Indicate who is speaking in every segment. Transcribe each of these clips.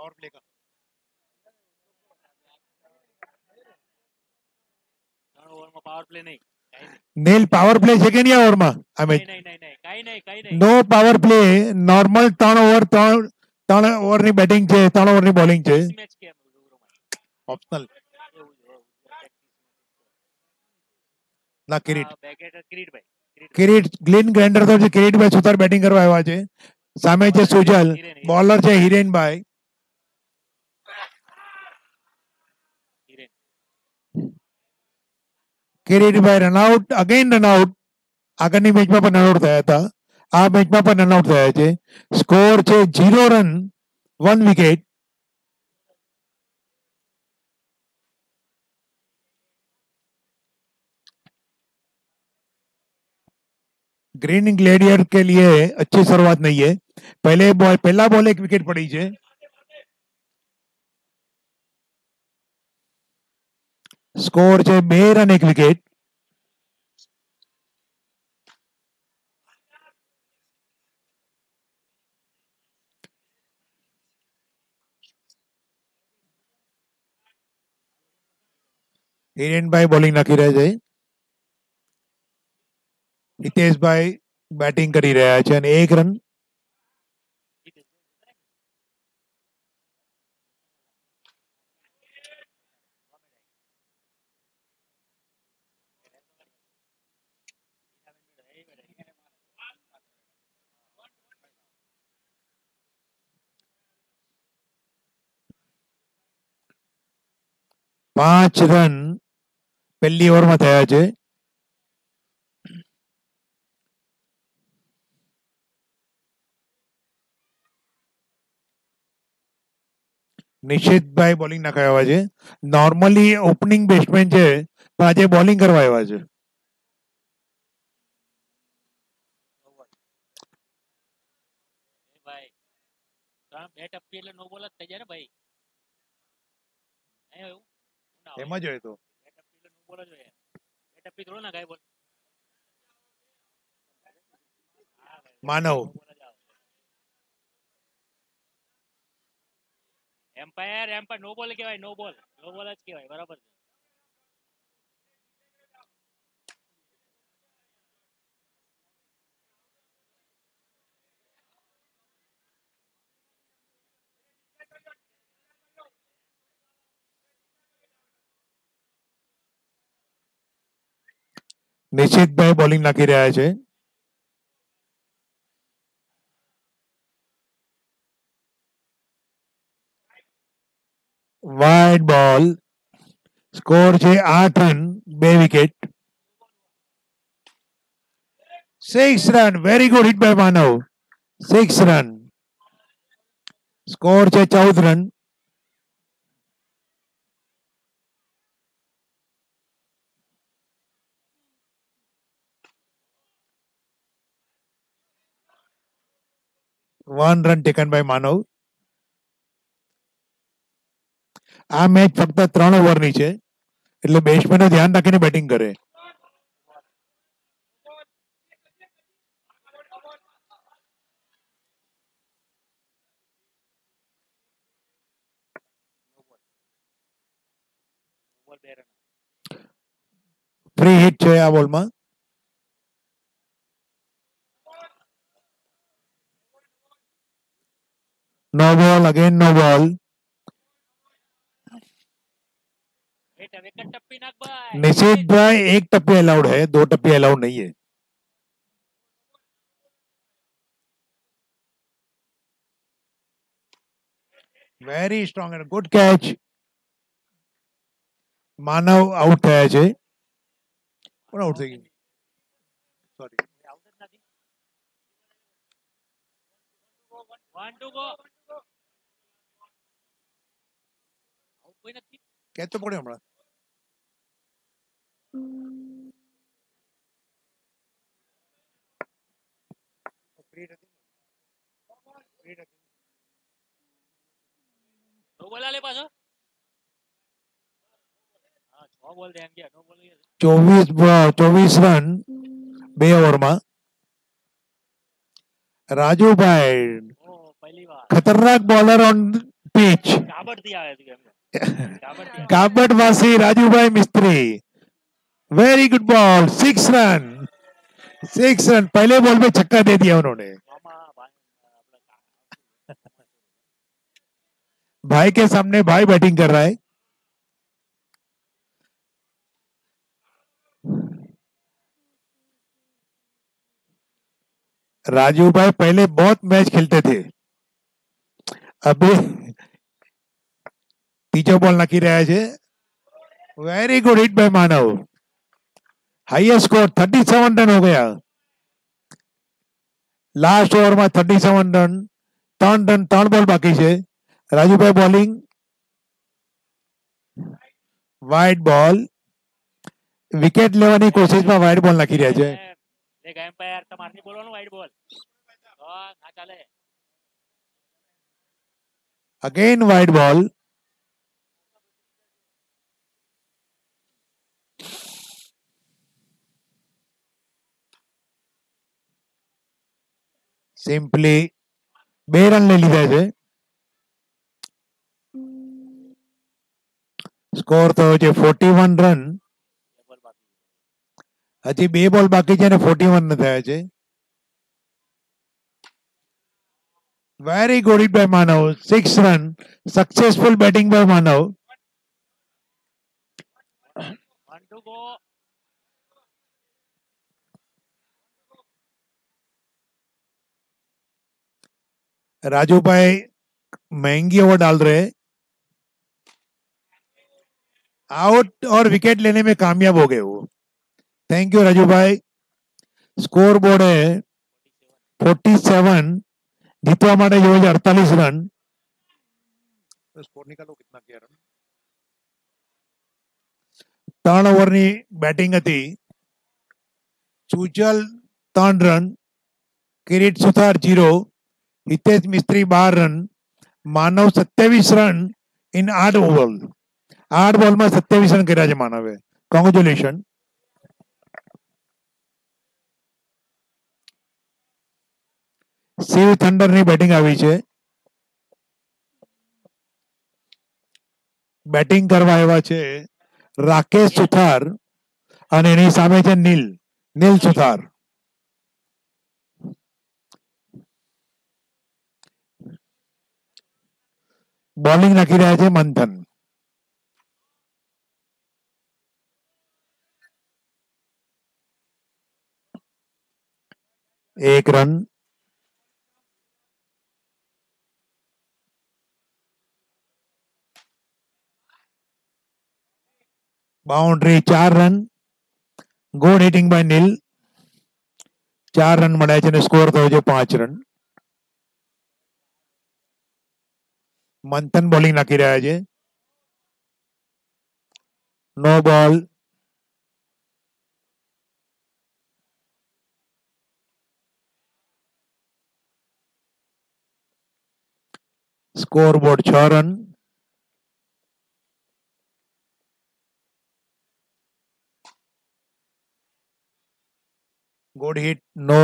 Speaker 1: Power play का
Speaker 2: 3 ઓવરમાં power play નહીં, કાઈ નહીં.
Speaker 1: નેલ પાવર પ્લે છે કે નહીં આ ઓવરમાં આ મેચ?
Speaker 2: નહીં, કાઈ નહીં.
Speaker 1: નો પાવર પ્લે, નોર્મલ 3 ઓવરની બેટિંગ છે, 3 ઓવરની બોલિંગ છે.
Speaker 2: મેચ કેમ
Speaker 1: ઓપ્શનલ
Speaker 2: એવું
Speaker 1: ના કિરીટ
Speaker 2: કિરીટભાઈ
Speaker 1: કિરીટ ગ્લીન ગ્રેન્ડર તો છે. કિરીટભાઈ સુતાર બેટિંગ કરવા આવ્યા છે. સામે છે સુજલ, બોલર છે હિરેનભાઈ. કિરીટભાઈ રનઆઉટ, અગેન રનઆઉટ. આગળની મેચમાં પણ રનઆઉટ થયા હતા, આ મેચમાં પણ રનઆઉટ થયા છે. સ્કોર છે 0 રન 1 વિકેટ. ग्रीन ग्लेडियर के लिए अच्छी शुरुआत नहीं है. पहला बॉल 1 विकेट पड़ी है. स्कोर છે 2 રન 1 વિકેટ. હિરેનભાઈ બોલિંગ નાખી રહ્યા છે, હિતેશભાઈ બેટિંગ કરી રહ્યા છે અને 1 રન. પાંચ રન પહેલી ઓવરમાં થયા છે. નિશિતભાઈ બોલિંગ નાખવા આવ્યા છે. નોર્મલી ઓપનિંગ બેટ્સમેન છે, પણ આજે બોલિંગ કરવા આવ્યા છે.
Speaker 2: ભાઈ 3 બેટ આપી એટલે નો બોલ જ થઈ જાય ને ભાઈ.
Speaker 1: એમ જ હોય તો
Speaker 2: બેટ આપી એટલે નો બોલ જ હોય. બેટ આપી થોડો ના ગાય બોલ.
Speaker 1: માનવ
Speaker 2: એમ્પાયર નો બોલ કહેવાય, નો બોલ જ કહેવાય. બરાબર છે.
Speaker 1: નિશિતભાઈ બોલિંગ નાખી રહ્યા છે. વાઇડ બોલ. સ્કોર છે 8 run 2 wicket. 6 run. Very good hit by Manav. 6 run. Score છે 14 run. One run taken by Manav. આ મેચ ફક્ત 3 ઓવરની છે, એટલે બેટ્સમેનો ધ્યાન રાખીને બેટિંગ કરે. ફ્રી હિટ છે આ બોલમાં. No ball, again no ball. Nishit भाई 1 टप्पी अलाउड है, 2 टप्पी अलाउड नहीं है. Very strong and good catch. Manav out થયા છે. કોણ આઉટ થઈ ગયું? Sorry.
Speaker 2: One to go.
Speaker 1: Catch તો પડ્યો હમણાં.
Speaker 2: નો બોલ આલે પાછો. હા 6 બોલ ધ્યાન ગયા. નો બોલ
Speaker 1: 24 રન 2 ઓવરમાં. રાજુભાઈ
Speaker 2: પહેલી વાર
Speaker 1: खतरनाक बॉलर ऑन pitch.
Speaker 2: કાબડથી આવે છે એમને. કાબડથી આવે.
Speaker 1: કાબડવાસી રાજુભાઈ Mistry. Very good ball, 6 run. 6 run, पहले बॉल में छक्का दे दिया उन्होंने.
Speaker 2: મામા ભાઈ આપણે
Speaker 1: भाई के सामने भाई बैटिंग कर रहा है. राजू भाई पहले बहुत मैच खेलते थे, अभी तीजो बॉल नाखी रहा है. Very good hit by Manav. Highest score 37 run हो गया. लास्ट ओवर में 37 रन. 3 बॉल बाकी है. Rajubhai bowling. Wide ball. Wicket लेवानी कोशिश में वाइड बॉल नाखी रहा है.
Speaker 2: એક એમ્પાયર તમારે નહીં બોલવાનું વાઇડ બોલ. ના ચાલે.
Speaker 1: Again wide ball. Simply 2 run ले लीधा है. स्कोर तो 41 रन. हजी 2 बॉल बाकी है, 41 रन थया है. Very good hit by Manav. 6 run. Successful batting bye Manav.
Speaker 2: 1 to go.
Speaker 1: Raju भाई महंगी ओवर डाल रहे. आउट और विकेट लेने में कामयाब हो गए वो. थैंक यू राजू भाई. स्कोर बोर्ड है 47. जीतवा માટે જોઈએ 48 रन. स्कोर निकालो कितना किया रन. 3 ओवरनी बैटिंग હતી. चूचल 3 रन. किरीट सुथार 0. हितेश मिस्त्री 12 run. Manav 27 run in 8 over. 8 ball में 27 रन કર્યા છે માનવે. કોંગ્રેચ્યુલેશન. શિવ થંડર ની બેટિંગ આવી છે. બેટિંગ કરવા આવ્યા છે રાકેશ સુથાર અને એની સામે છે નીલ સુથાર. बॉलिंग नाखी रहा है Manthan. 1 run. Boundary 4 run. Good hitting by Neel. 4 run મળ્યા છે અને સ્કોર થયો છે 5 રન. मंथन बॉलिंग नाखी रहा है. No ball. Score board 6 run. Good hit. No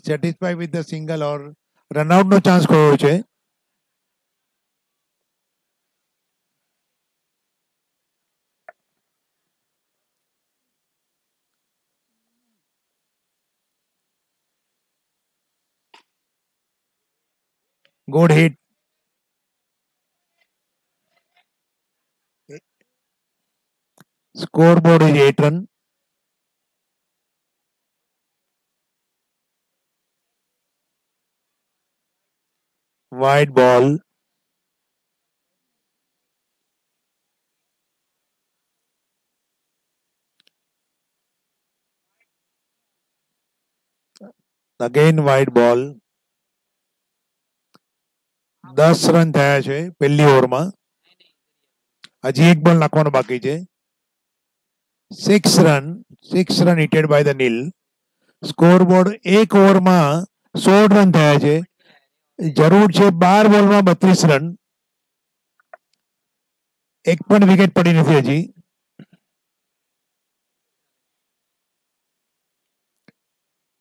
Speaker 1: satisfy with the single और रनआउट नो चांस खोयो છે. Good hit. Score board is 8 run. Wide ball. Again wide ball. 10 run થયા છે પહેલી ઓવરમાં. હજી એક બોલ નાખવાનો બાકી છે. 6 run. 6 run hitted by the Neel. Score board 1 ઓવરમાં 16 રન થયા છે. જરૂર છે 12 બોલમાં 32 રન. એક પણ વિકેટ પડી નથી હજી.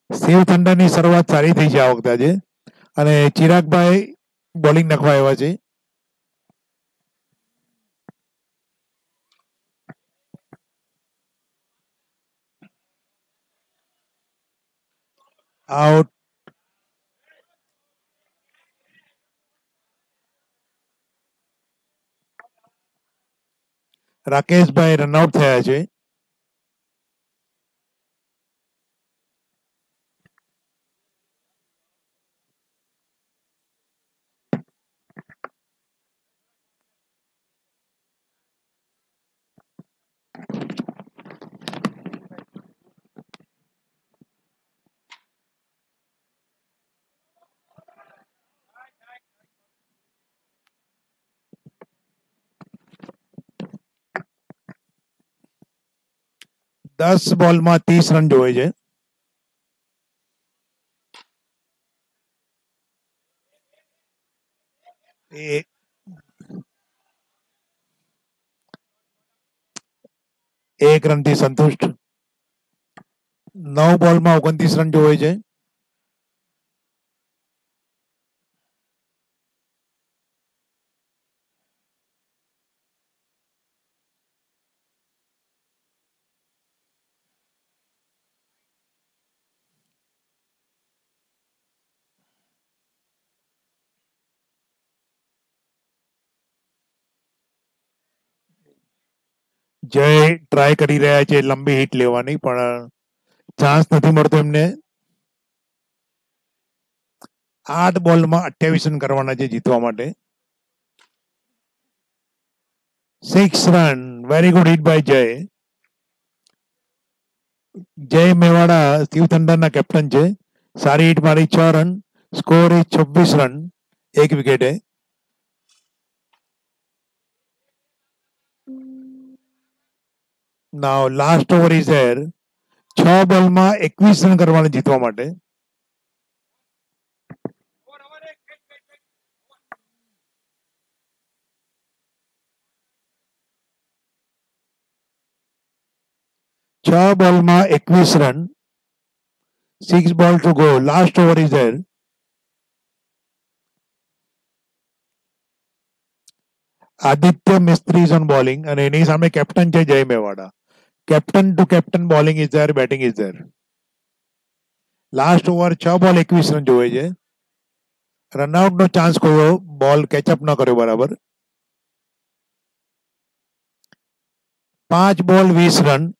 Speaker 1: શિવ થંડરની શરૂઆત સારી થઈ છે આ વખતે આજે અને ચિરાગભાઈ બોલિંગ નાખવા આવ્યા છે. આઉટ. રાકેશભાઈ રનઆઉટ થયા છે. દસ બોલમાં 30 રન જોઈએ છે. એક રનથી સંતુષ્ટ. 9 બોલમાં 29 રન જોઈએ છે. જય ટ્રાય કરી રહ્યા છે લંબી હિટ લેવાની, પણ ચાન્સ નથી મળતો એમને. 8 બોલમાં 28 રન કરવાના છે જીતવા માટે. 6 run. Very good hit by Jay. Jay Mewada Shiv થંડરના captain છે. સારી હિટ મારી, 6 રન. સ્કોર ઇઝ 26 રન, 1 વિકેટે. નાઉ લાસ્ટ ઓવર ઇઝ ધેર. 6 બોલમાં 21 રન કરવાના જીતવા માટે. છ બોલમાં 21 run. 6 ball to go. Last over is there. Aditya Mistry is on bowling અને એની સામે કેપ્ટન છે Jay Mewada. Captain to captain bowling is there, batting is there. Last over 6 ball 21 run જોવે છે. રનઆઉટ નો ચાન્સ ખોયો, બોલ કેચઅપ ન કર્યો બરાબર. 5 ball 20 run.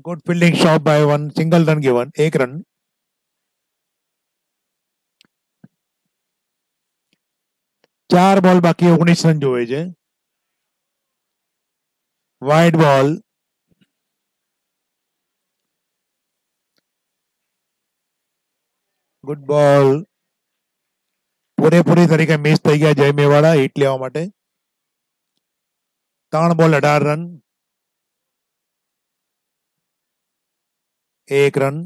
Speaker 1: Good fielding shot by one, single run given, 1 run. ચાર બોલ બાકી 19 રન જોવે છે. વાઇડ બોલ. ગુડ બોલ. પૂરેપૂરી તરીકે મિસ થઈ ગયા જય મેવાડા હિટ લેવા માટે. 3 બોલ 18 રન, 1 રન.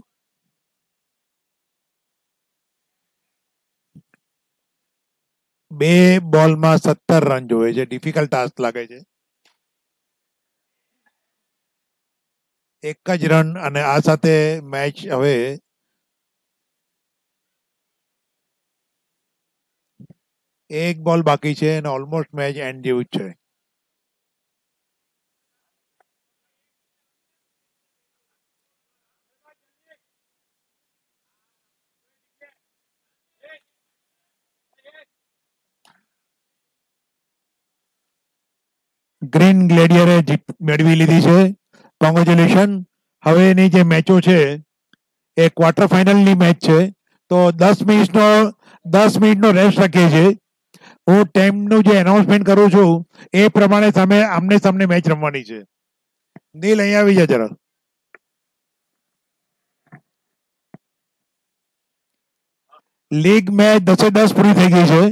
Speaker 1: બે બોલમાં 17 રન જોવે છે. ડિફિકલ્ટ ટાસ્ક લાગે છે. એક જ રન અને આ સાથે મેચ હવે એક બોલ બાકી છે અને ઓલમોસ્ટ મેચ એન્ડ જેવું જ છે. ગ્રીન ગ્લેડિયરે જીત મેળવી લીધી છે. કોંગ્રેચ્યુલેશન. હવે એની જે મેચો છે એ ક્વાર્ટર ફાઇનલની મેચ છે, તો 10 મિનિટનો રેસ્ટ રાખીએ છીએ. હું ટાઈમનું જે એનાઉન્સમેન્ટ કરું છું એ પ્રમાણે સામે આમને સામને મેચ રમવાની છે. નીલ અહીંયા આવી જા જરા. લીગ મેચ 10-10 પૂરી થઈ ગઈ છે.